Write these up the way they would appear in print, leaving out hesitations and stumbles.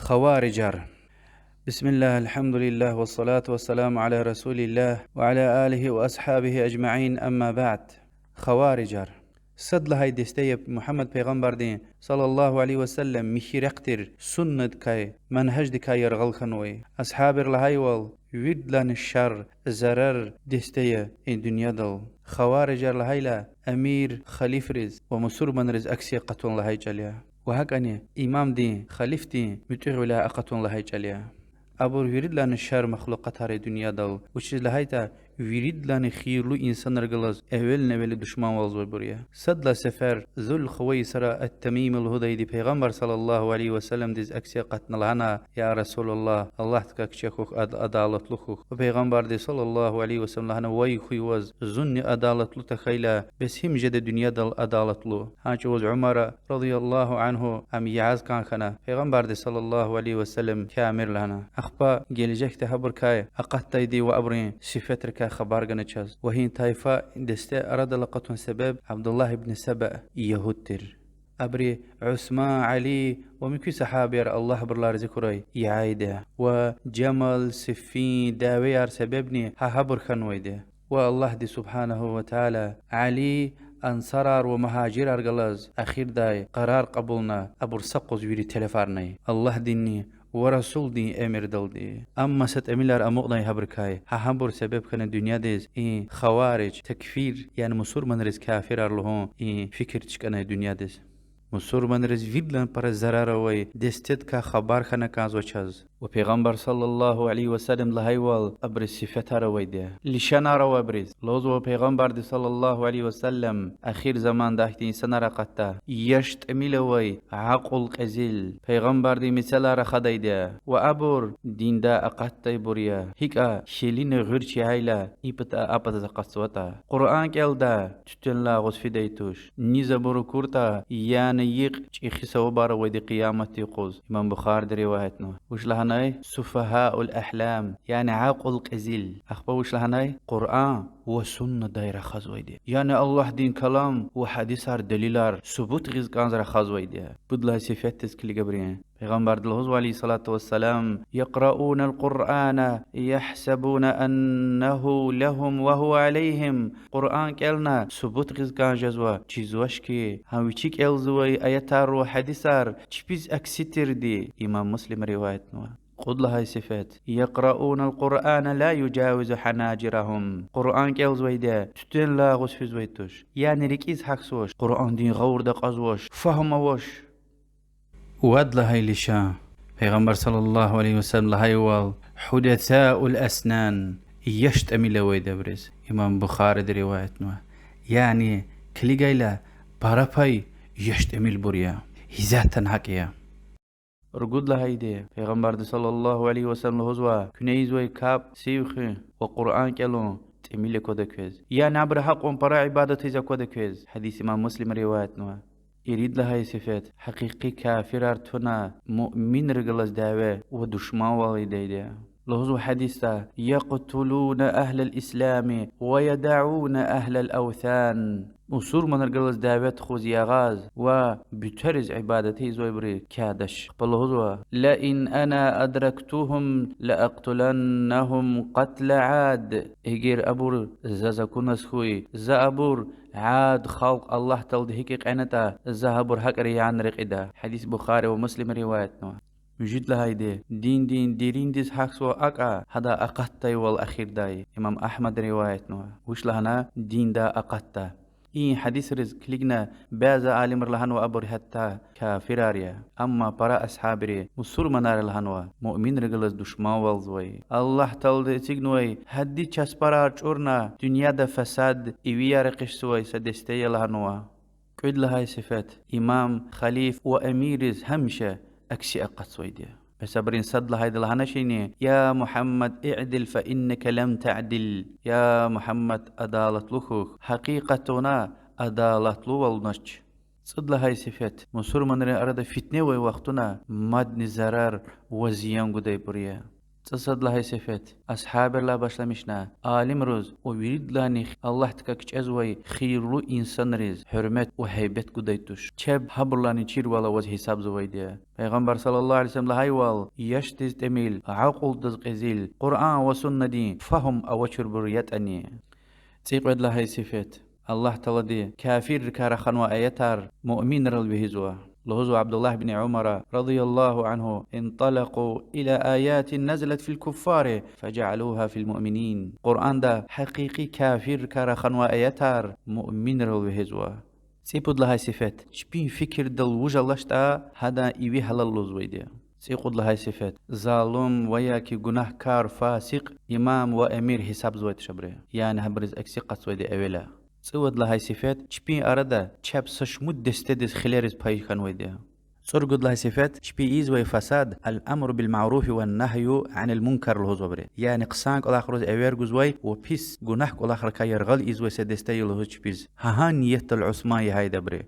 خوارجر. بسم الله، الحمد لله، والصلاة والسلام على رسول الله وعلى آله وأصحابه أجمعين، أما بعد. خوارجر صد لهاي دستي محمد پیغمبر دين صلى الله عليه وسلم مشي رقتر سنة كاي منهج دكاي يرغل خنوي أصحاب لهاي وال ويد لان الشر زرر دستي إن دنيا دل خوارجر لهاي لا أمير خليف رز ومسور من رز أكسي قطون لهاي جاليا وهكذا إمام دين خليف دين متغ ولا أقطون لهاي جاليا أبور ويريد لان الشر مخلوقات هاري دنيا دل وشيز لهايتا ويريد لان خيرلو إنسان رجلز أول نبل دشمن والزوي بريا صد لسفر ذو الخويسرة التميم الهدى دي پیغمبر صلى الله عليه وسلم ديز أكسي قتنا لهنا يا رسول الله تكاك شيخوك أدالت لخوك وپیغمبر دي صلى الله عليه وسلم لهنا وي خوي وز ظن أدالت لو تخيلا بس هم جد دنيا دل أدالت لو هاج وز عمر رضي الله عنه أم يعز كان خنا پیغمبر دي صلى الله عليه وسلم كامر لهنا أخبا جيلجك تهبر كاي أقت دي وأبرين صفترك خبر جنچاز وهين طائفة دسته أراد لقطون سبب عبد الله بن سبأ يهودر أبري عثمان علي ومكي صحابي الله برلا ذكري يعايده وجمل سفين داويار سببني هابر خنويده والله دي سبحانه وتعالى علي أنصار ومهاجر أرجلاز أخير داي قرار قبولنا أبور سقوز ويري تلفارني الله ديني ورسول دي امر دل دي اما ست اميلار امقناي هبركاي هامبور سبب كان دنيا ديز خوارج تكفير يعني مسور من رز كافر ارلهون فكر تشكنا دنيا ديز مسور من رز فيدلن پر زرار وي دستت کا خبر خنا كاز وچاز وپیغمبر صلى الله عليه وسلم لهيوال ابرز صفتا روي دي لشنا رو ابرز لوز وپیغمبر دي صلى الله عليه وسلم اخير زمان داخت انسان رقتا يشت اميلوي عقل قزيل پیغمبر دي مثال رخداي دي وابور دين دا اقتاي بوريا هيكا شيلين غيرچي هايلا يبتا ابتا قصوتا قران كيل دا تتن لا غسفيديتوش نيزا برو كورتا يعني يق چيخي سو بار ودي قيامتي قوز امام بخاري روايتنا وش لهناي سفهاء الاحلام يعني عقل قزيل اخبوش لهناي قران وسنة دايره خزويدي يعني الله دين كلام وحديث هر دليلار ثبوت غيز كانزر خزويدي بدلا صفات تسكلي قبرين پیغمبر دلهوز عليه الصلاة والسلام يقرؤون القرآن يحسبون أنه لهم وهو عليهم قرآن كالنا ثبوت غيز كان جزوة چيزوش كي هم ويشيك الزوي آياتار وحديثار چبيز أكسيتر دي إمام مسلم روايتنا قد لها صفات يقرؤون القرآن لا يجاوز حناجرهم قرآن كالزوي ده تتن لا غسفز ويتوش يعني ركيز حكسوش قرآن دين غور دق أزوش فهموش ود لهاي لشا پیغمبر صلى الله عليه وسلم لهاي وال حدثاء الأسنان يشتمل ويدبرز إمام بخاري دي روايتنا يعني كلي قايلة باراباي يشتمل بريا هزاتا حقيا رقود لهاي دي پیغمبر دي صلى الله عليه وسلم لهزوا كنيز ويكاب سيوخي وقرآن كالون تميل كودكوز يعني عبر حق ومبرا عبادة إذا كودكوز حديث إمام مسلم روايتنا يريد لها صفات حقيقي كافر ارتنا مؤمن رجلز دعوة ودشمان والديه لهذا حديثا يقتلون أهل الإسلام ويدعون أهل الأوثان مصور من رجلز دعوة خوزي غاز وبترز عبادته زويبري كادش بالهذا لئن أنا أدركتهم لأقتلنهم قتل عاد إجير أبور زازكون سخوي زابور عاد خلق الله تلد هيك قنتا زهبر هكري عن رقدا حديث بخاري ومسلم روايتنا مجد لهاي دي دين ديرين ديز حقس وأقع هذا أقطي والأخير داي إمام أحمد روايتنا وش لهنا دين دا أقطة إيه حديث رزق لقنا بعض عالم لهن وأبر حتى كافراريا أما برا أصحابري مصور منار لهن مؤمن رجلز دشمن والزوي الله تلد تيجنوي هدي چسپرار چورنا دنيا دا فساد إيويا رقش سوي سدستي لهن كود لهاي صفات إمام خليف وأميرز همشة أكسي أقت سويدي بس أبرين صد لهاي دلهنا شيني يا محمد اعدل فإنك لم تعدل يا محمد أدالت لخوك حقيقتنا أدالت لو والنش صد لهاي صفات مسور من أرد فتنة ووقتنا مد نزرار وزيان قدي بريا تصد لهاي صفات أصحاب الله باشلمشنا عالم روز ويريد لاني الله تكاكش أزوي خيرو إنسان ريز حرمت وهيبت قديتوش تشب حبر لاني تشير ولا وجه حساب زوي دي پیغمبر صلى الله عليه وسلم لهاي وال يشتز تميل عقل تزقزيل قرآن وسنة دين فهم أوشر بريات أني تيقود لهاي صفات الله تعالى دي كافر كار خنوا آياتار مؤمن رل بهزوا لهزو عبد الله بن عمر رضي الله عنه انطلقوا إلى آيات نزلت في الكفار فجعلوها في المؤمنين قرآن دا حقيقي كافر كار خنوا آياتار مؤمن رل بهزوا سيبود لهاي صفات شبين فكر دل وجه لشتا هذا إيوي حلال لزوي سيقود لهاي صفات ظالم وياكي گناه كار فاسق إمام وأمير حساب زويت شبره يعني هبرز أكسي قصوي أولا سود لهاي صفات شبين أردا شاب سشمود دستدس خلارز باي خانويديا سرقود لهاي صفات شبين إيزوي فساد الأمر بالمعروف والنهي عن المنكر الهزوبري يعني قسانك الله خروز أوير جزوي وبيس گناهك الله خركا يرغل إيزوي سدستي الهز شبيز ها نيت العثماني هاي دبري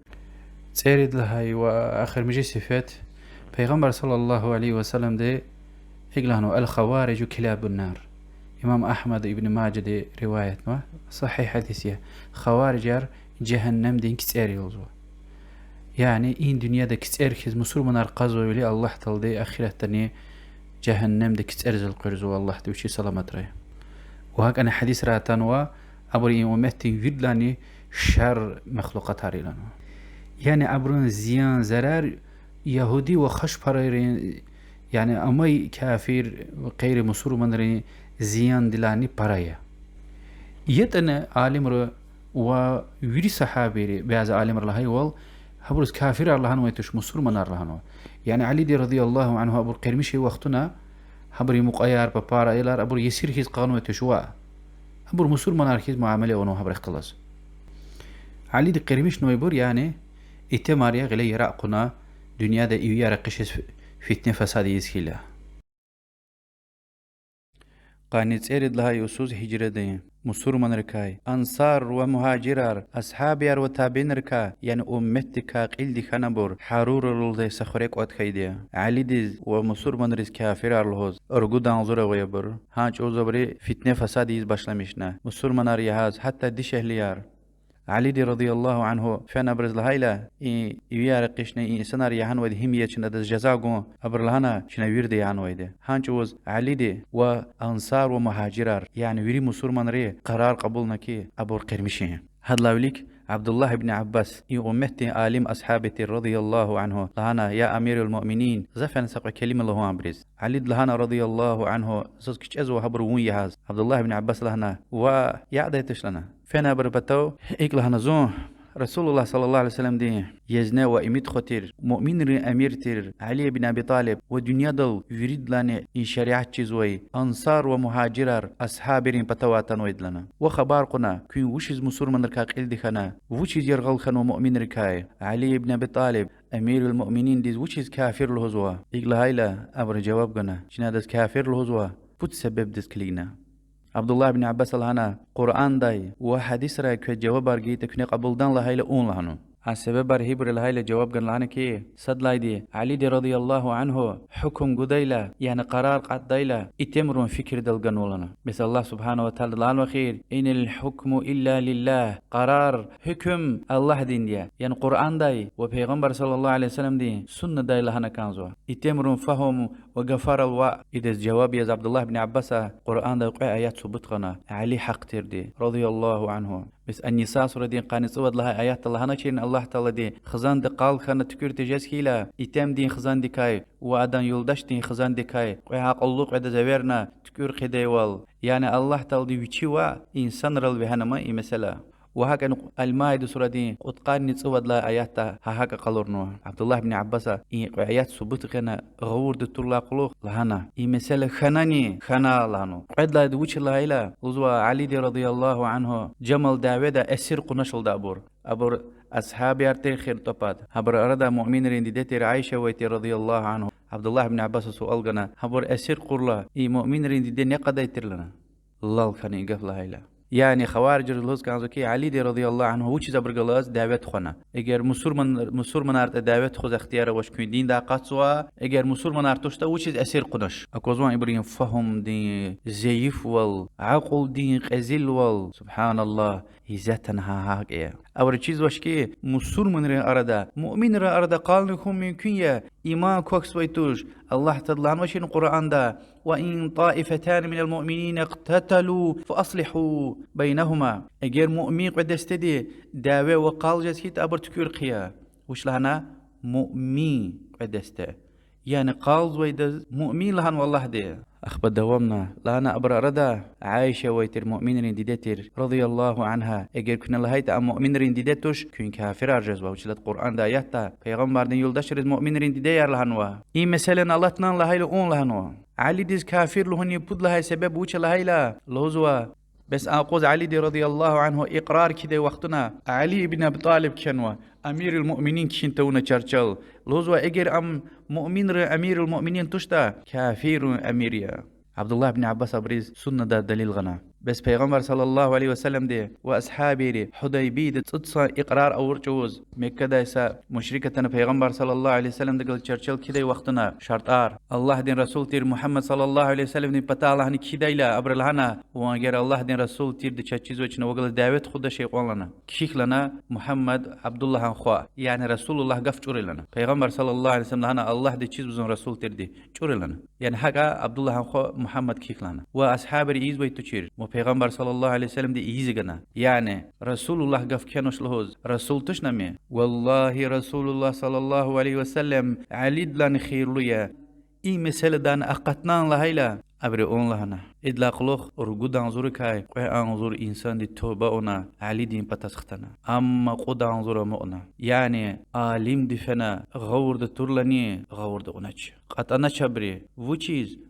سيرد لهاي وآخر مجي صفات پیغمبر صلى الله عليه وسلم دي إقلانو الخوارج كلاب النار إمام أحمد ابن ماجه دي رواية ما صحيح حديثية خوارجر جهنم دين كتير يلزو يعني إن دنيا دا كتير خز مسور من أرقازو يلي الله تل دي أخيرا تاني جهنم دا كتير زل قرزو الله دي وشي سلامت رأي وهاك أنا حديث راتان و أبري أمتين فيدلاني شر مخلوقات هاريلانو يعني أبرون زيان زرار يهودي وخش بريرين يعني أمي كافر غير مسور من رين زيان دلاني برايا يتنا عالم رو ويري صحابي بعض عالم الله هاي هبرز كافر الله عنه ويتش مسور من الله عنه يعني علي دي رضي الله عنه أبو قرمشي وقتنا هبري مقايار ببارا إلار أبو يسير كيس قانون ويتشوا أبو مسور من أركيز معاملة ونو هبر خلاص علي دي قرمش نويبور يعني إتماريا غلي يراقنا دنيا دا إيويا رقشس فتنة فساد يزكيلا قانيت إيرد لها يوسوس هجرة دين مسور من ركاي أنصار ومهاجرار أصحابيار وتابين ركا يعني أمتكا قيل خنبور حرور الولد سخريك أتخيديا علي ديز ومسور من رز كافر الهوز أرغو دانزور ويبر هانج أوزبري فتنة فساد يز باشلمشنا مسور من ريهاز حتى دي شهليار علي دي رضي الله عنه فانا برز لهايلا يويا رقشني سنار يهان ود هميه چنه دز جزاغو ابر لهنا شنه ويرد يهان ويده هانچوز علي دي وانصار ومهاجرار يعني ويري مسور من ري قرار قبول نكي ابور قرمشي هاد لاوليك عبد الله بن عباس يغمتي عالم أصحابتي رضي الله عنه لهنا يا أمير المؤمنين زفن سقع كلمة الله عبرز علي لهنا رضي الله عنه زوجك أزو هبرون يهاز عبد الله بن عباس لهنا ويعديتش لنا فينا بربتو إيك لهنا زون رسول الله صلى الله عليه وسلم دي يزنا وإميت خطير مؤمن أمير تير علي بن أبي طالب ودنيا دل يريد لنا إن شريعة چيزوي أنصار ومهاجرار أصحابين بتواتن ويد لنا وخبار قنا كي وشيز مسور من ركاق إلدي خنا وشيز يرغل خن ومؤمن ركاي علي بن أبي طالب أمير المؤمنين ديز وشيز كافر الهزوا إقل هايلا أبر جواب قنا شنادز كافر الهزوا بوت سبب دز كلينا عبد الله بن عباس لهنا قرآن داي وحديث راي كجواب أرجي تكني قبول دان لهايلا أون لهنو السبب هيبر لهايلا جواب قن لهنا كي صد لايدي علي دي رضي الله عنه حكم قديلا يعني قرار قد ديلا اتمرون فكر دل قنولنا مثل الله سبحانه وتعالى الآن وخير إن الحكم إلا لله قرار حكم الله دين ديا يعني قرآن داي وبيغمبر صلى الله عليه وسلم دي سنة داي لهنا كانزوا اتمرون فهم وغفار الواء إذا الجواب يا عبد الله بن عباس قرآن دا آيات سبتغنا علي حق تردي رضي الله عنه بس النساء سورة دين قاني صوت لها آيات الله هناكين الله تعالى دي خزان دي قال خانة تكير تجسكيلا إتام دين خزان دي كاي وعدان يلدش دين خزان دي كاي ويحاق اللوق عدا زويرنا تكير خديوال يعني الله تعالى دي ويشيوا إنسان رل بهنما مثلا وهكذا المائدة سورة دين قد قاني صوت لها آيات هاكا قلورنوا عبد الله بن عباس آيات سبتغنا غور دي طلع قلوق لهنا مثلا خناني خنا لهنو قد لا دوش الله إلا وزوا علي دي رضي الله عنه جمل داودا أسير قنشل دابور أبور أصحابي أرتين خير طبات هبر أردا مؤمن رنديتي عائشة ويتي رضي الله عنه عبد الله بن عباس سؤال قنا هبر أسير قرلا مؤمن رنديتي نقدا يتر لنا الله خاني قفل هايلا يعني خوارج الهوز كان زكي علي دي رضي الله عنه وش زبرقلاز دعوت خنا اگر مسلمان ارت دعوت خود اختيار وش كون دين دا قصوا اگر مسلمان ارتوشتا وش اسير قنش اكوزوان ابراهيم فهم دين زيف وال عقل دين قزل وال سبحان الله هزتنها هاك ايه اور چیز وش كي مسلمان ر اردا مؤمن ر اردا قال لكم ممكن يا ايمان كوكس ويتوش الله تضلان وش القران دا وان طائفتان من المؤمنين اقتتلوا فاصلحوا بينهما اگر مؤمن قد استدي داوي وقال جسكيت ابر تكير قيا وش لهنا مؤمن قد است يعني قال زويد مؤمن لهن والله دي أخبر دوامنا لانا أبر ردا عائشة ويتر مؤمن ديدتر رضي الله عنها اگر كنا لهايت أم مؤمن ديدتوش كون كافر أرجزوا وشلت قرآن دا يحتا پیغمبر دين يلدشر مؤمن ديدير لهنوا إي مثلا الله تنان لهاي لأون لهنوا علي ديز كافر لهن يبود لهاي سبب وش لهاي لا لهزوا بس أقوز علي دي رضي الله عنه إقرار كده وقتنا علي بن أبي طالب كنوا أمير المؤمنين كنتونا تشرشل لوزوا إجر أم مؤمن أمير المؤمنين تشتا كافر أميريا عبد الله بن عباس أبريز سنة دا دليل غنا بس پیغمبر صلى الله عليه وسلم دي وأصحابه دي حديبي دي تصدصا إقرار أو رجوز مكة دايسا مشركة پیغمبر صلى الله عليه وسلم دي چرچل كده وقتنا شرطار الله دين رسول تير محمد صلى الله عليه وسلم دي پتا الله ني كده إلا أبر الهنا وانگر الله دين رسول تير دي چيز وچنا وقل دعوت خود شيقون لنا كيخ لنا محمد عبد الله خوا يعني رسول الله قف چور لنا پیغمبر صلى الله عليه وسلم لنا الله دي چيز بزن رسول تير دي چور لنا يعني حقا عبد الله خوا محمد كيخ لنا وأصحاب رئيز ويتو چير پیغمبر صلى الله عليه وسلم دي إيزيغنا يعني رسول الله قف كانوش لهوز رسول تشنمي والله رسول الله صلى الله عليه وسلم عليد لان خير ليا إي مثل دان أقتنان لهيلا أبري أون لهنا إدلاق لوخ رقود أنظر كاي قوي أنظر إنسان دي توبة أنا علي دين بتسختنا أما قود أنظر مؤنا يعني عالم دي فنا غور دي ترلني غور دي أناش قط أناش أبري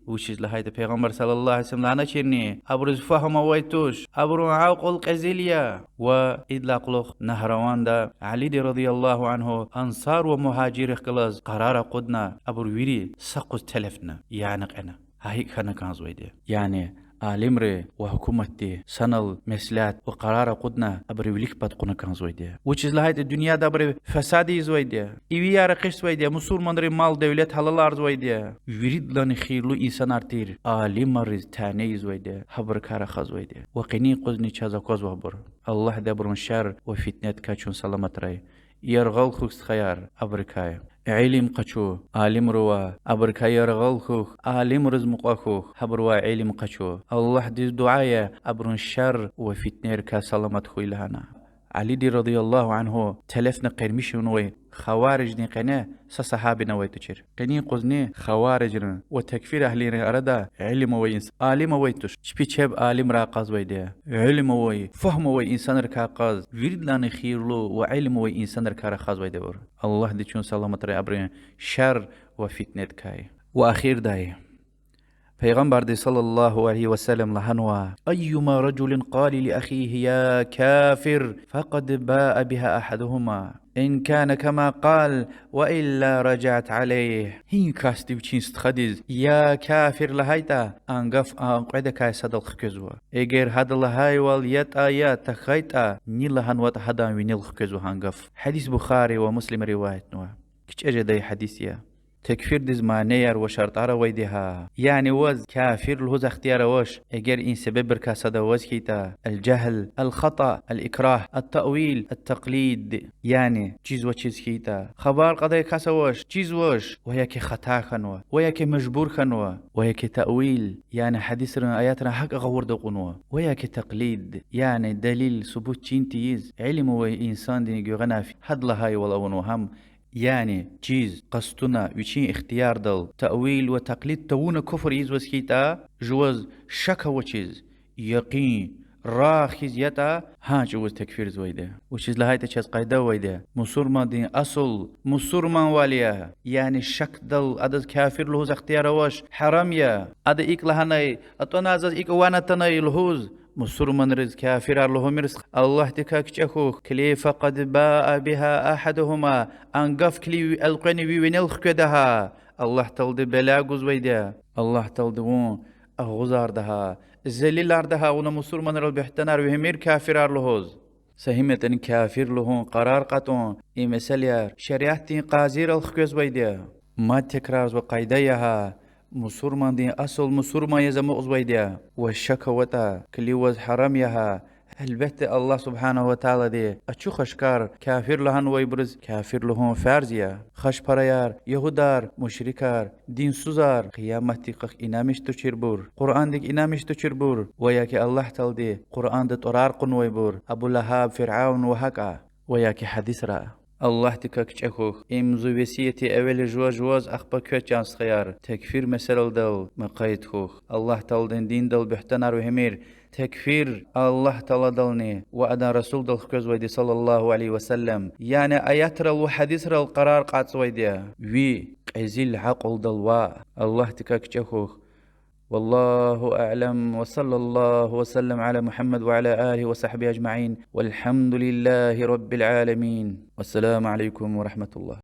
وچيز لهايدا پیغمبر صلى الله عليه وسلم لعنة چيرني أبرز فهم ويتوش أبرو عاقل قزيليا وإدلاق لوخ نهروان دا علي دي رضي الله عنه أنصار ومهاجر قلز قرار قدنا أبرو ويري سقز تلفنا يعني قنا هاي كان زويدي يعني عالم ري وحكومتي سنل مسلات وقرار قدنا أبري وليك باتقنا كان زويدي وچيز لهايت الدنيا دا أبري فسادي زويدي إيويا رقش زويدي مسلمان ري مال دولت حلال زويدي يريد لن خيرلو إنسان ارتير عالم ري تاني زويدي حبر كارا خزويدي وقني قزني چازا قز وحبر الله دابرون شر وفتنات كاچون سلامت ري يرغل خوكس خيار أبركاي علم قچو عالم روا أبركاي يرغل خوخ عالم رزمق خوخ حبروا علم قچو الله دي دعايا أبرون شر وفتنير كسلامت خوي لهنا علي دي رضي الله عنه تلفنا قرمش نوي خوارج دي قناه صحابي نوي تشير قني قزني خوارج وتكفير أهلي أردا علم وينس عالم ويتش شبيشب عالم راقاز ويدي علم وي فهم وي إنسان ركاقاز ورد لان خيرلو وعلم وي إنسان ركاقاز ويدي ور الله دي چون سلامت ري أبرين شر وفتنة كاي وأخير داي پیغمبر دي صلى الله عليه وسلم لهنوا أيما رجل قال لأخيه يا كافر فقد باء بها أحدهما إن كان كما قال وإلا رجعت عليه هين كاستي وچين خديز يا كافر لهايتا أنقف أنقعد كاي صدل خكزوا إيجير هذا لهاي واليات آيات تخيتا نيلهن وتحدان وينيل خكزوا هنقف حديث بخاري ومسلم رواية نوا كيش أجد حديثيا تكفير دز معنير وشرطارة ويدها يعني وز كافر لهوز اختيار وش اگر این سبب بركاسة وز كيتا الجهل الخطأ الإكراه التأويل التقليد يعني چيز وچيز كيتا خبار قضايا كاسة وش چيز وش وهي كي خطا خنوة وهي كي مجبور خنوة وهي كي تأويل يعني حديثنا آياتنا حق غور دقنوة وهي كي تقليد يعني دليل ثبوت چين تيز علم وإنسان دي غنا في حد لهاي والأونو هم يعني چيز قصتنا وچين اختيار دل تأويل وتقليد تونا كفر يز وسكيتا جوز شك وچيز يقين راخيز يتا ها جوز تكفير زويده وچيز لهاي تشز قايده ويده مسلمان دين اصل مسلمان واليا يعني شك دل ادز كافر لهوز اختيار وش حرام يا اد ايك لهناي اتناز ايك وانا تناي لهوز مسلمان رز كافر الله مرس الله تكاك تشخوخ كلي فقد باء بها أحدهما أنقف كلي القني وينلخ كدها الله تلد بلاغوز ويدا الله تلد وون أغزار دها الزليلار دها ونمسور من البحتنار وهمير كافرار لهوز سهمتن كافر لهون قرار قطون مسليار شريعتين قازير الخكوز بيديا ما تكرار وقايديها مسور من دين أصل مسور ما يزم أزويديا والشكوتا كليوز حراميها البته الله سبحانه وتعالى دي أشو خشكار كافر لهن ويبرز كافر لهون فارزيا خش پريار يهودار مشركار دين سوزار قيامتي قخ إنامش تشيربور قرآن ديك إنامش تشيربور وياكي الله تعالى دي قرآن دي طرار قنويبور أبو لهاب فرعون وهكا وياكي حديث را الله تكاك تشخوخ امزو وسيتي اول جواز اخبا كوتشانس خيار تكفير مسألة دل مقايد خوخ الله تعالى دين دل بحتنار وهمير تكفير الله تعالى دلني وأدا رسول دل خكوز ويدي صلى الله عليه وسلم يعني آيات رل وحديث رل قرار قاعد ويدي وي قيزيل عقل دلوا الله تكاك تشخوخ والله أعلم وصلى الله وسلم على محمد وعلى آله وصحبه أجمعين والحمد لله رب العالمين والسلام عليكم ورحمة الله.